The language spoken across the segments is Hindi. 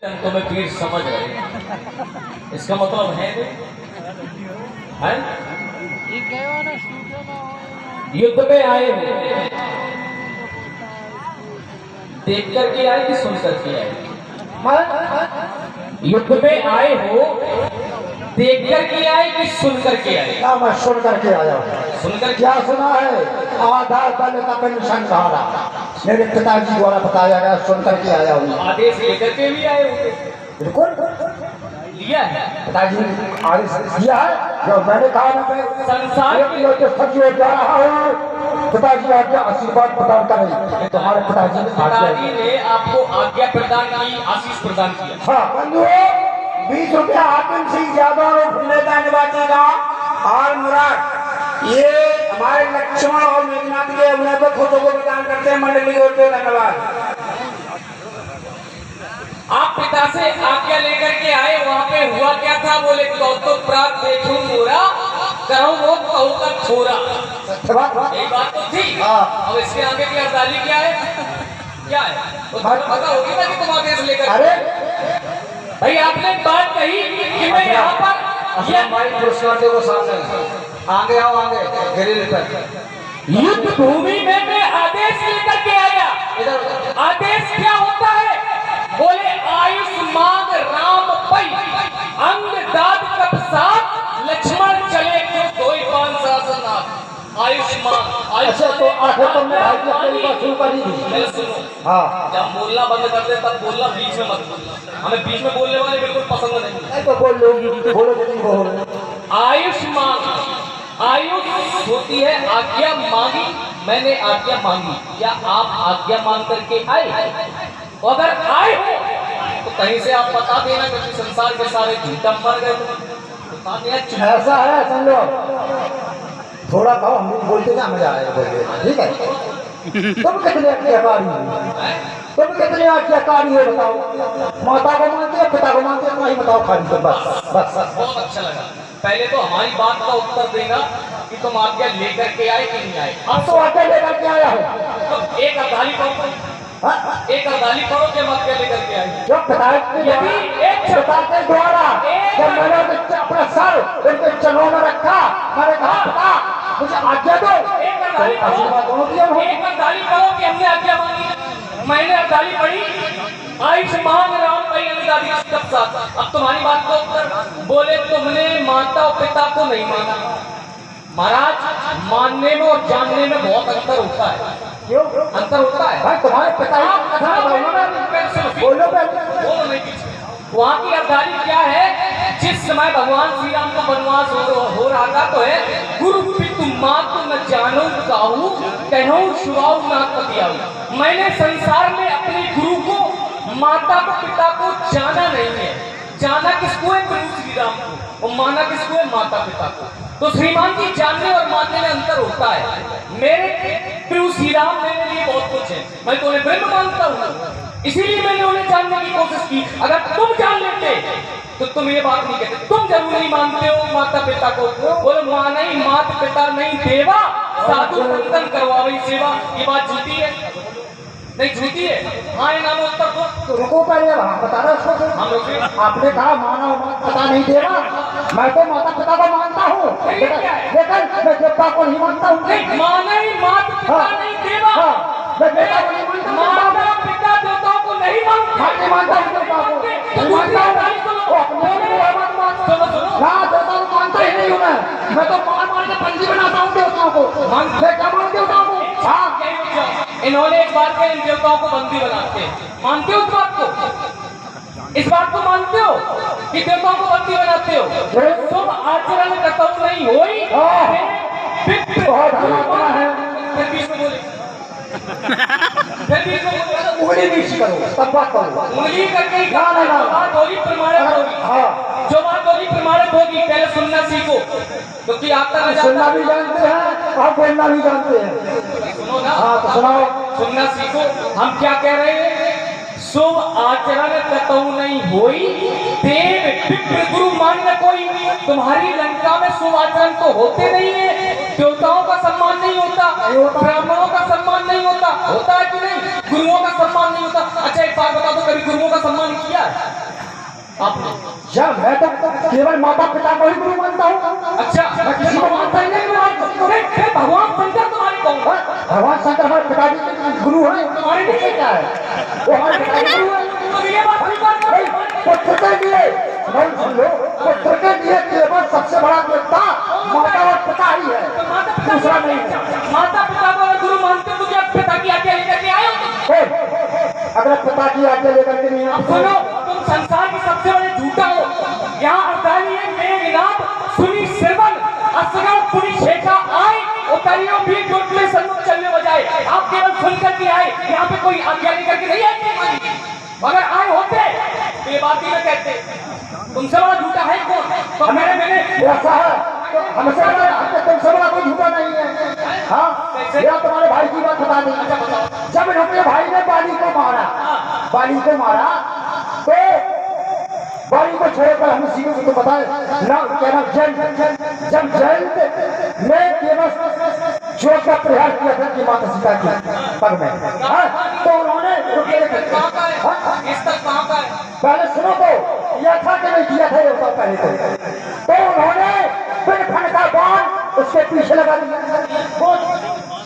तो मैं पीर समझ रहे, इसका मतलब है युद्ध में आए हो देख करके आए कि सुन करके आए? युद्ध में आए हो देख करके आए कि सुन करके आए? ना, मैं सुन करके आया। सुनकर क्या सुना है? आधा दल का पेंशन धारा मेरे पिताजी द्वारा बताया गया, सुन करके आया हूँ। आदेश लेकर के भी आए होंगे? बिल्कुल लिया है पिताजी आदेश दिया है। जो मैंने कहा ना, मैं संसार के सचिव जा रहा हूँ। पिताजी आज्ञा आशीर्वाद प्रदान करें। तुम्हारे पिताजी ने आपको आज्ञा प्रदान की, आशीष प्रदान किया। हाँ बंधु, 20 रुपया हाकिम सिंह यादव का निवासी का और मुराद ये हमारे लक्ष्मण और मेघनाथ के अपने को फोटो को प्रदान करते हैं। मंडली को धन्यवाद। आप पिता से आज्ञा लेकर के आए, वहाँ पे हुआ क्या था? बोले तो प्राप्त देखूं मोरा कहूं वो कहूं का छोरा। यही बात तो थी। अब इसके आगे की अरदाली क्या है? क्या है तो पता होगी ना कि तुम आदेश लेकर। अरे भाई आपने बात कही कि मैं यहाँ पर आगे आओ, आगे ग्रिल पर। युद्ध भूमि में मैं आदेश लेकर के आया। आदेश क्या होता है? बोले आयुष्मान राम पई अंग दाद कप साथ लक्ष्मण चले क्यों कोई पान शासनाथ। आयुष्मान अच्छा तो आखिर तुमने भाई की अपनी बात शुरू कर दी थी। सुनो, हाँ जब बोलना बंद कर दे तब बोलना, बीच में मत बोलना। हमें बीच में बोलने वाले बिल्कुल पसंद नहीं। तो बोल लोगी, बोलो जल्दी बोलो। आयुष्मान आयुष होती है आज्ञा मांगी, मैंने आज्ञा मांगी। क्या आप आज्ञा मांग करके आए? अगर आए हो तो कहीं से आप बता देना, क्योंकि संसार के सारे झूठा मर गए। ऐसा है समझो, थोड़ा कहो, हम भी बोलते ना मजा आएगा बोलते। ठीक है, तुम कितने आज्ञाकारी हो? तुम कितने आज्ञाकारी हो बताओ? माता को मानते हो, पिता को मानते हो? नहीं बताओ खाली तो बस बस। बहुत अच्छा लगा। पहले तो हमारी बात का उत्तर देना कि तुम आज्ञा लेकर के आए कि नहीं आए। अब तो आज्ञा लेकर के आया हो। तो एक अरदाली पढ़ो, एक अरदाली पढ़ो के आज्ञा लेकर के आए। जो पिता के द्वारा जब मैंने अपना सर उनके चरणों में रखा, मैंने कहा पिता मुझे आज्ञा दो। एक अरदाली पढ़ो कि हमने आज्ञा मांगी। मैंने अरदाली पढ़ी, आयुष्मान राम भाई अंगदादी कब साथ। अब तुम्हारी बात का उत्तर। बोले तुमने माता और पिता को नहीं माना। महाराज, मानने में और जानने में बहुत अंतर होता है। क्यों अंतर होता है? भाई तुम्हारे पिता बोलो वहाँ की अरदाली क्या है? जिस समय भगवान श्री राम का वनवास हो रहा था तो है गुरु पितु मातु न जानो काहू कहूं शुभाऊ ना पतियाऊ। मैंने संसार में अपने गुरु को, माता को, पिता को जाना नहीं है। जाना किसको है? प्रभु श्री राम को। और माना किसको है? माता पिता को। तो श्रीमान जी, जानने और मानने में अंतर होता है। मेरे प्रभु श्री राम मेरे लिए बहुत कुछ है। मैं तो उन्हें ब्रह्म मानता हूँ, इसीलिए मैंने उन्हें जानने की कोशिश की। अगर तुम जान लेते तो तुम ये बात नहीं कहते। तुम जरूर नहीं मानते हो माता पिता को। बोलो माना ही माता पिता नहीं देवा, साधु संतन करवाई सेवा। ये बात झूठी है? नहीं झूठी है? हाँ या ना में उत्तर दो। तो रुको पहले, वहाँ बता रहा उसको। हम लोग आपने कहा माना माता पिता नहीं देवा, मैं तो माता पिता को मानता हूँ, लेकिन मैं देवता को नहीं मानता हूँ। माना ही माता पिता नहीं देवा, मैं देवता को नहीं मानता। माता पिता देवताओं को नहीं मानता। नहीं मानता हूँ देवता को, नहीं मानता हूँ। अपने देवता को मानता ही नहीं हूँ मैं तो मार के पंजी बनाता हूँ देवताओं को। क्या मान देवताओं को? इन्होंने एक बात कही, इन देवताओं को बंदी बनाते हैं। मानते हो इस बात को? इस बात को मानते हो कि देवताओं को बंदी बनाते हो? तुम आचरण कर्तव्य नहीं हो ही। बहुत हमारा है। फिर बीच में बोले, फिर बीच में बोले उंगली नहीं करो, तब बात करो। उंगली करके ही ना बात होगी, प्रमाणित होगी। हाँ, जो बात होगी प्रमाणित होगी। पहले सुनना सीखो, क्योंकि आपका सुनना भी जानते हैं और बोलना भी जानते हैं। सुनो ना। हाँ तो सुनाओ। सुनना सीखो। हम क्या कह रहे हैं? शुभ आचरण कतऊ नहीं होई, देव विप्र गुरु मान्य कोई। तुम्हारी लंका में शुभ आचरण तो होते नहीं है। देवताओं का सम्मान नहीं होता, ब्राह्मणों का सम्मान नहीं होता। होता है कि नहीं? गुरुओं का सम्मान नहीं होता। अच्छा एक बात बता दो, कभी गुरुओं का सम्मान किया है? आपने? जब मैं तो केवल माता पिता को ही गुरु मानता हूँ। अच्छा, मैं किसी को मानता ही नहीं। फिर भगवान शंकर तुम्हारे कौन? भगवान शंकर हमारे पिताजी के गुरु है। तुम्हारे नहीं क्या है? वो हमारे पिताजी गुरु है। तो ये बात स्वीकार करो। पुत्र के लिए नहीं, सुन लो, पुत्र के लिए केवल सबसे बड़ा देवता माता और पिता ही है, तो माता पिता दूसरा नहीं है। माता पिता को अगर गुरु मानते हो तो क्या पिता की आज्ञा लेकर के आए हो तुम? अगर पिता की आज्ञा लेकर के नहीं अब आते सुनो, तुम संसार की सबसे बड़े झूठा हो। यहाँ अर्धाली है, मेघनाथ, सुनी श्रवण, असगण पुरी शेखा आए, उतरियो भी टोटले सन्मुख चलने बजाए। आप केवल सुनकर के आए, यहाँ पे कोई आज्ञा लेकर के नहीं आए। अगर आए होते तो ये बात ही न कहते। तुमसे बड़ा झूठा है कौन? तो मैंने ऐसा है, हमसे बड़ा तुमसे बड़ा कोई झूठा नहीं है। हाँ, या तुम्हारे भाई की बात बता दी। जब अपने भाई ने बाली को मारा तो बाली को छोड़कर हम सीधे से तो बताए ना, क्या नाम जब जयंत ने केवल चोट का प्रहार किया था कि माता सीता के पग में, तो उन्होंने पहले सुनो तो किया था कि नहीं किया था, ये बताओ पहले तो उन्होंने फिर फन का बाण उसके पीछे लगा दिया। वो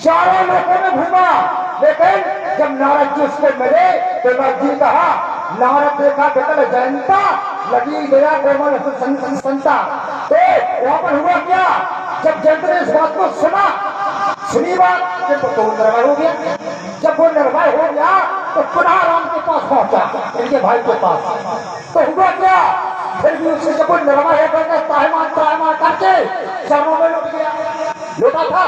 चारों लोगों में घूमा, लेकिन जब नारद जी उसको मिले तो नारद जी कहा, नारद देखा बेकल जयंता लगी गया कोमल संता। तो वहां पर हुआ क्या, जब जयंत ने इस बात को सुनी बात तो निर्भय हो गया। जब वो निर्भय हो गया तो पुनः राम के पास पहुंचा, इनके भाई के पास। तो हुआ क्या, फिर भी उससे जब वो निर्भय होकर ताहमान करके चरणों में लौट गया। लौटा था